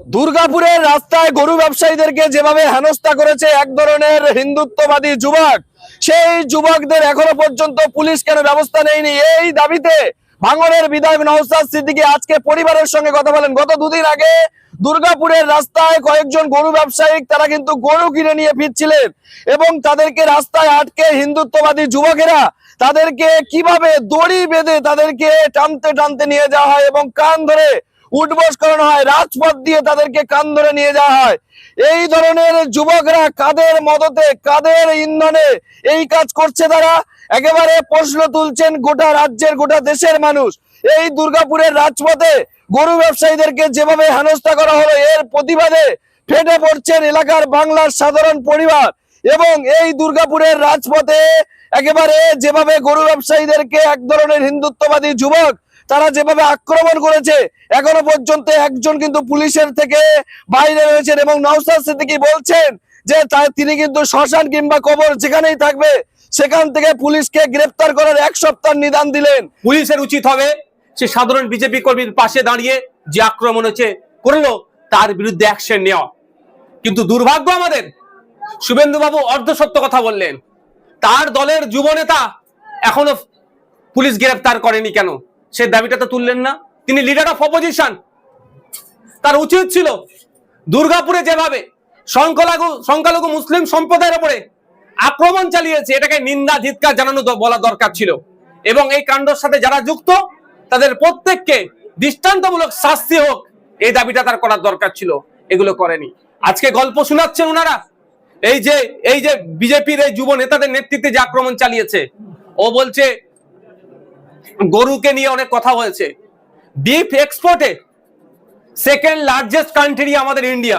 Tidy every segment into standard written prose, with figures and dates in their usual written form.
দুর্গাপুরের রাস্তায় গরু ব্যবসায়ীদেরকে যেভাবে হেনস্থা করেছে এক ধরনের হিন্দুত্ববাদী যুবক, সেই যুবকদের এখনো পর্যন্ত পুলিশ কেন ব্যবস্থা নেয়নি, এই দাবিতে ভাঙড়ের বিধায়ক নওশাদ সিদ্দিকী আজকে পরিবারের সঙ্গে কথা বলেন। গত দুদিন আগে দুর্গাপুরের রাস্তায় কয়েকজন গরু ব্যবসায়ী তারা কিন্তু গরু কিনে নিয়ে ফিরছিলেন এবং তাদেরকে রাস্তায় আটকে হিন্দুত্ববাদী যুবকেরা তাদেরকে কিভাবে দড়ি বেঁধে তাদেরকে টানতে টানতে নিয়ে যাওয়া হয় এবং কান ধরে উঠবস করানো হয়, রাজপথ দিয়ে তাদেরকে কান ধরে নিয়ে যাওয়া হয়। এই ধরনের যুবকরা কাদের মদতে, কাদের ইন্ধনে এই কাজ করছে? তারা একেবারে প্রশ্ন তুলছেন গোটা রাজ্যের, গোটা দেশের মানুষ। এই দুর্গাপুরের রাজপথে গরু ব্যবসায়ীদেরকে যেভাবে হেনস্থা করা হলো, এর প্রতিবাদে ফেটে পড়ছেন এলাকার বাংলার সাধারণ পরিবার। এবং এই দুর্গাপুরের রাজপথে একেবারে যেভাবে গরু ব্যবসায়ীদেরকে এক ধরনের হিন্দুত্ববাদী যুবক তারা যেভাবে আক্রমণ করেছে, এখনো পর্যন্ত একজন কিন্তু পুলিশের থেকে বাইরে রয়েছেন এবং নওশাদ সিদ্দিকী বলছেন যে তিনি কিন্তু শ্মশান কিংবা কবর যেখানেই থাকবে সেখান থেকে পুলিশকে গ্রেফতার করার এক সপ্তাহ নিদান দিলেন। পুলিশের উচিত হবে সে সাধারণ বিজেপি কর্মীর পাশে দাঁড়িয়ে যে আক্রমণ হচ্ছে করলো তার বিরুদ্ধে অ্যাকশন নেওয়া। কিন্তু দুর্ভাগ্য আমাদের, শুভেন্দুবাবু অর্ধসত্য কথা বললেন। তার দলের যুব নেতা এখনো পুলিশ গ্রেফতার করেনি কেন, সে দাবিটা তো তুললেন না। তিনি লিডার অফ অপোজিশন, তার উচিত ছিল দুর্গাপুরে যেভাবে সংখ্যালঘু মুসলিম সম্প্রদায়ের উপরে আক্রমণ চালিয়েছে এটাকে নিন্দা ধিক্কার জানানো বলা দরকার ছিল এবং এই কাণ্ডের সাথে যারা যুক্ত তাদের প্রত্যেককে দৃষ্টান্তমূলক শাস্তি হোক এই দাবিটা তার করার দরকার ছিল, এগুলো করেনি। আজকে গল্প শোনাচ্ছেন ওনারা, এই যে বিজেপির এই যুব নেতাদের নেতৃত্বে যে আক্রমণ চালিয়েছে। ও বলছে গরুকে নিয়ে অনেক কথা হয়েছে। বিফ এক্সপোর্টে সেকেন্ড লার্জেস্ট কান্ট্রি আমাদের ইন্ডিয়া।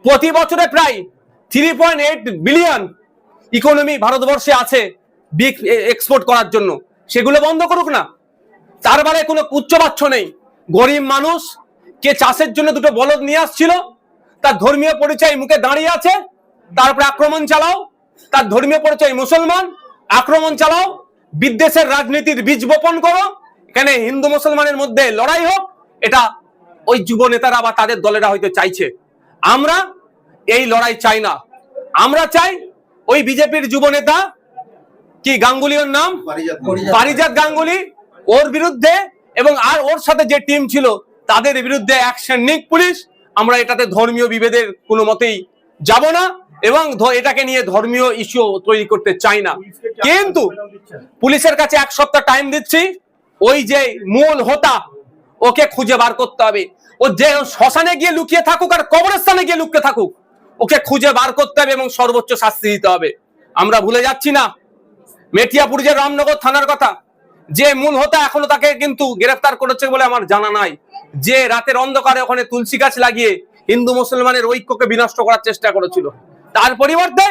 প্রতি বছরে প্রায় 3.8 বিলিয়ন ইকোনমি ভারতবর্ষে আছে বিফ এক্সপোর্ট করার জন্য। সেগুলো বন্ধ করুক না, তার মানে কোনো উচ্চবাচ্য নেই। গরিব মানুষ কে চাষের জন্য দুটো বলদ নিয়ে আসছিল, তার ধর্মীয় পরিচয় মুখে দাঁড়িয়ে আছে, তারপরে আক্রমণ চালাও। তার ধর্মীয় পরিচয় মুসলমান, আক্রমণ চালাও। বিদ্বেষের রাজনীতির বীজ বপন করো, এখানে হিন্দু মুসলমানের মধ্যে লড়াই হোক, এটা ওই যুব নেতারা বা তাদের দলেরা হয়তো চাইছে। আমরা এই লড়াই চাই না। আমরা চাই ওই বিজেপির যুব নেতা কি গাঙ্গুলির নাম পারিজাত গাঙ্গুলি, ওর বিরুদ্ধে এবং আর ওর সাথে যে টিম ছিল তাদের বিরুদ্ধে অ্যাকশন নিক পুলিশ। আমরা এটাতে ধর্মীয় বিভেদের কোনো মতেই যাব না এবং এটাকে নিয়ে ধর্মীয় ইস্যু তৈরি করতে চাই না। কিন্তু পুলিশের কাছে এক সপ্তাহ টাইম দিচ্ছি, ওই যে মূল হোতা ওকে খুঁজে বার করতে হবে। ও যে শ্মশানে গিয়ে লুকিয়ে থাকুক আর কবরস্থানে গিয়ে লুকিয়ে থাকুক, ওকে খুঁজে বার করতে হবে এবং সর্বোচ্চ শাস্তি দিতে হবে। আমরা ভুলে যাচ্ছি না মেটিয়াপুর যে রামনগর থানার কথা, যে মূল হোতা এখনো তাকে কিন্তু গ্রেফতার করেছে বলে আমার জানা নাই। যে রাতের অন্ধকারে ওখানে তুলসী গাছ লাগিয়ে হিন্দু মুসলমানের ঐক্যকে বিনষ্ট করার চেষ্টা করেছিল, তার পরিবর্তে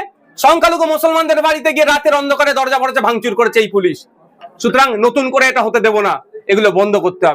সংখ্যালঘু মুসলমানদের বাড়িতে গিয়ে রাতের অন্ধকারে দরজা ফরজা ভাঙচুর করেছে এই পুলিশ। সুতরাং নতুন করে এটা হতে দেব না, এগুলো বন্ধ করতে হবে।